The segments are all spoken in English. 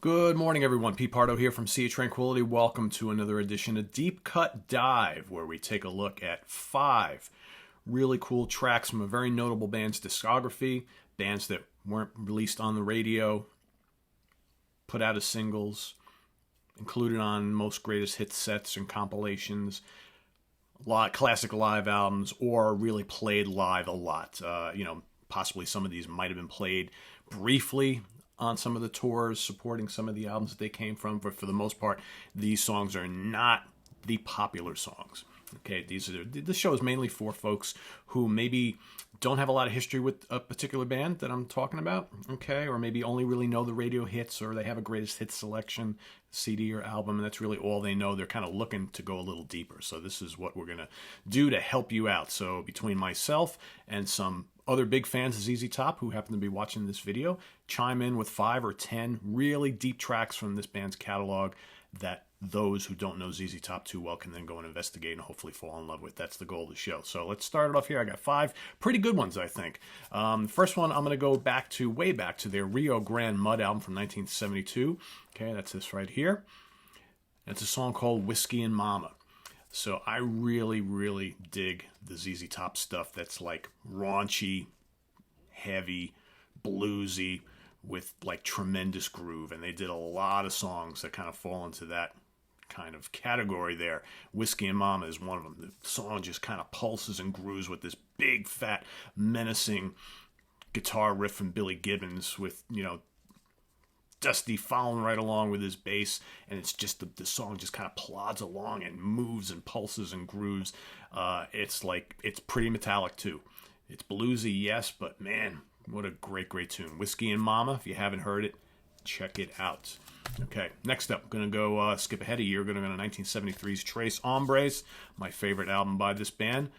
Good morning, everyone. Pete Pardo here from Sea of Tranquility. Welcome to another edition of Deep Cut Dive, where we take a look at 5 really cool tracks from a very notable band's discography, bands that weren't released on the radio, put out as singles, included on most greatest hit sets and compilations, a lot classic live albums, or really played live a lot. Possibly some of these might have been played briefly on some of the tours supporting some of the albums that they came from, but for the most part, these songs are not the popular songs. Okay, this show is mainly for folks who maybe don't have a lot of history with a particular band that I'm talking about, okay, or maybe only really know the radio hits, or they have a greatest hits selection, CD or album, and that's really all they know. They're kind of looking to go a little deeper. So this is what we're going to do to help you out. So between myself and some other big fans of zztop who happen to be watching this video, chime in with 5 or 10 really deep tracks from this band's catalog that those who don't know zztop too well can then go and investigate and hopefully fall in love with. That's the goal of the show. So let's start it off here. I got 5 pretty good ones, I think. First one, I'm going to go way back to their Rio Grande Mud album from 1972. Okay, that's this right here. It's a song called Whiskey and Mama. So I really, really dig the ZZ Top stuff that's like raunchy, heavy, bluesy, with like tremendous groove. And they did a lot of songs that kind of fall into that kind of category there. Whiskey and Mama is one of them. The song just kind of pulses and grooves with this big, fat, menacing guitar riff from Billy Gibbons with, Dusty following right along with his bass, and it's just the song just kind of plods along and moves and pulses and grooves. It's pretty metallic too. It's bluesy, yes, but man, what a great tune. Whiskey and Mama, if you haven't heard it, check it out. Okay, next up, I'm going to go skip ahead a year. Going to go to 1973's Tres Hombres, my favorite album by this band,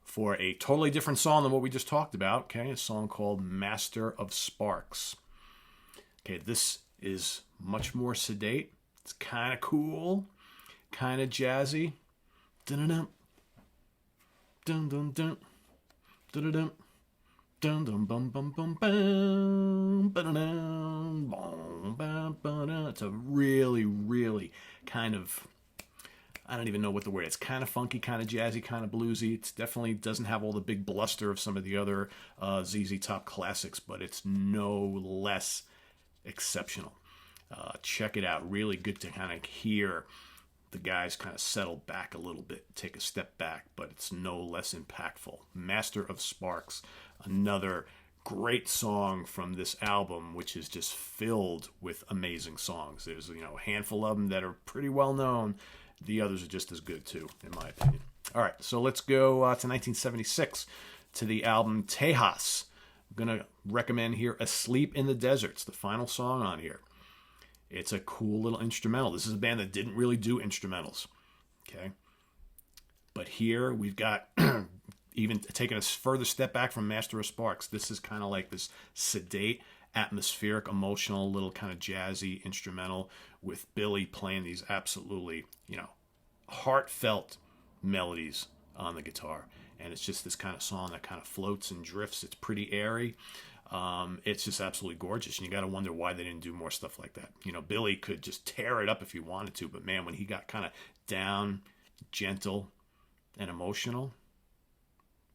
for a totally different song than what we just talked about. Okay, a song called Master of Sparks. Okay, this is much more sedate. It's kind of cool, kind of jazzy. Dun-dun-dun. Dun-dun-dun. Dun-dun-dun. Dun-dun bum bum bum bum. Ba-dun-dun. Bum bum ba-dun. It's a really, really kind of, I don't even know what the word is. It's kind of funky, kind of jazzy, kind of bluesy. It definitely doesn't have all the big bluster of some of the other ZZ Top classics, but it's no less exceptional. Check it out. Really good to kind of hear the guys kind of settle back a little bit, take a step back, but it's no less impactful. Master of Sparks, another great song from this album, which is just filled with amazing songs. There's a handful of them that are pretty well known. The others are just as good too, in my opinion. All right, so let's go to 1976 to the album Tejas. I'm going to recommend here Asleep in the Desert. It's the final song on here. It's a cool little instrumental. This is a band that didn't really do instrumentals. Okay. But here we've got, even taking a further step back from Master of Sparks, this is kind of like this sedate, atmospheric, emotional, little kind of jazzy instrumental with Billy playing these absolutely, heartfelt melodies on the guitar. And it's just this kind of song that kind of floats and drifts. It's pretty airy. It's just absolutely gorgeous. And you got to wonder why they didn't do more stuff like that. Billy could just tear it up if he wanted to. But man, when he got kind of down, gentle, and emotional,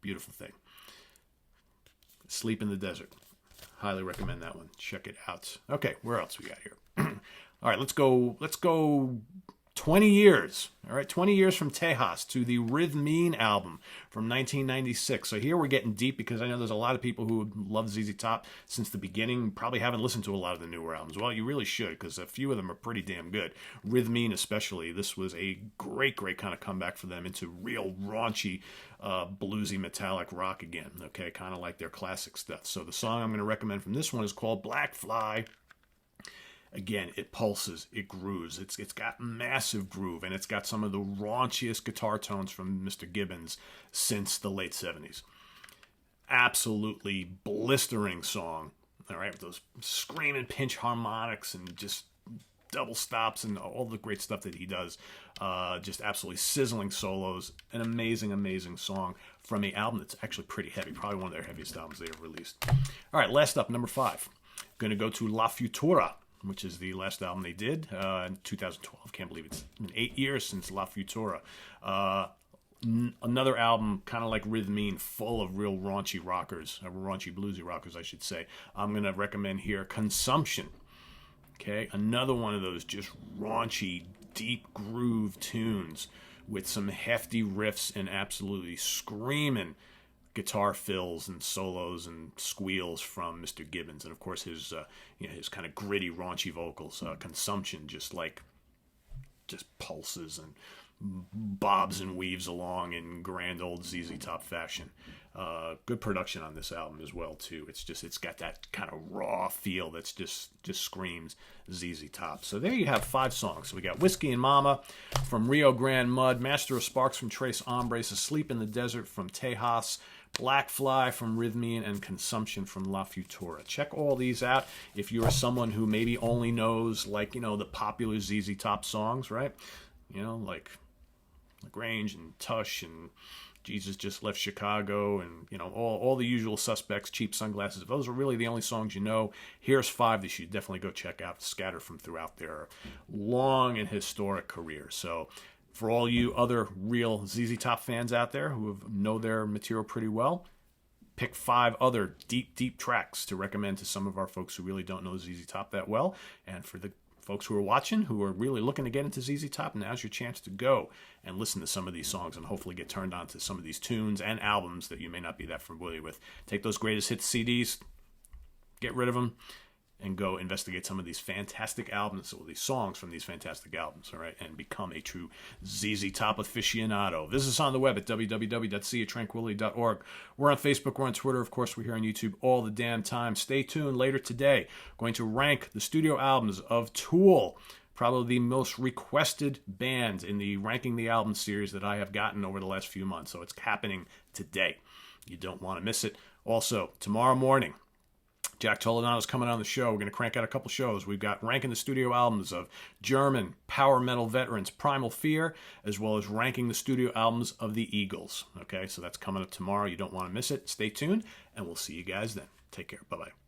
beautiful thing. Sleep in the Desert. Highly recommend that one. Check it out. Okay, where else we got here? All right, let's go 20 years. All right, 20 years from Tejas to the Rhythmine album from 1996. So here we're getting deep because I know there's a lot of people who love ZZ Top since the beginning, probably haven't listened to a lot of the newer albums. Well, you really should, because a few of them are pretty damn good. Rhythmine especially. This was a great kind of comeback for them into real raunchy, bluesy, metallic rock again. Okay, kind of like their classic stuff. So the song I'm going to recommend from this one is called Black Fly. Again, it pulses, it grooves, it's got massive groove, and it's got some of the raunchiest guitar tones from Mr. Gibbons since the late 70s. Absolutely blistering song, all right, with those screaming pinch harmonics and just double stops and all the great stuff that he does. Just absolutely sizzling solos. An amazing song from an album that's actually pretty heavy, probably one of their heaviest albums they ever released. All right, last up, number 5. Going to go to La Futura. which is the last album they did in 2012. Can't believe it's been 8 years since La Futura. Another album, kind of like Rhythmine, full of real raunchy rockers, raunchy bluesy rockers, I should say. I'm going to recommend here Consumption. Okay, another one of those just raunchy, deep groove tunes with some hefty riffs and absolutely screaming guitar fills and solos and squeals from Mr. Gibbons, and of course his his kind of gritty, raunchy vocals. Consumption just pulses and bobs and weaves along in grand old ZZ Top fashion. Good production on this album as well too. It's got that kind of raw feel that's just screams ZZ Top. So there you have 5 songs. So we got Whiskey and Mama from Rio Grande Mud, Master of Sparks from Tres Hombres, Asleep in the Desert from Tejas, Black Fly from Rhythmine, and Consumption from La Futura. Check all these out if you are someone who maybe only knows the popular ZZ Top songs, right? Like LaGrange and Tush and Jesus Just Left Chicago and all the usual suspects, Cheap Sunglasses. If those are really the only songs you know, here's 5 that you should definitely go check out, scattered from throughout their long and historic career. So for all you other real ZZ Top fans out there who know their material pretty well, pick 5 other deep tracks to recommend to some of our folks who really don't know ZZ Top that well. And for the folks who are watching, who are really looking to get into ZZ Top, now's your chance to go and listen to some of these songs and hopefully get turned on to some of these tunes and albums that you may not be that familiar with. Take those greatest hits CDs, get rid of them, and go investigate some of these fantastic albums, or these songs from these fantastic albums, all right, and become a true ZZ Top aficionado. Visit us on the web at www.seatranquility.org. We're on Facebook, we're on Twitter, of course, we're here on YouTube all the damn time. Stay tuned later today. Going to rank the studio albums of Tool, probably the most requested band in the Ranking the Album series that I have gotten over the last few months, so it's happening today. You don't want to miss it. Also, tomorrow morning, Jack Toledano's coming on the show. We're going to crank out a couple shows. We've got ranking the studio albums of German power metal veterans Primal Fear, as well as ranking the studio albums of the Eagles. Okay, so that's coming up tomorrow. You don't want to miss it. Stay tuned, and we'll see you guys then. Take care. Bye-bye.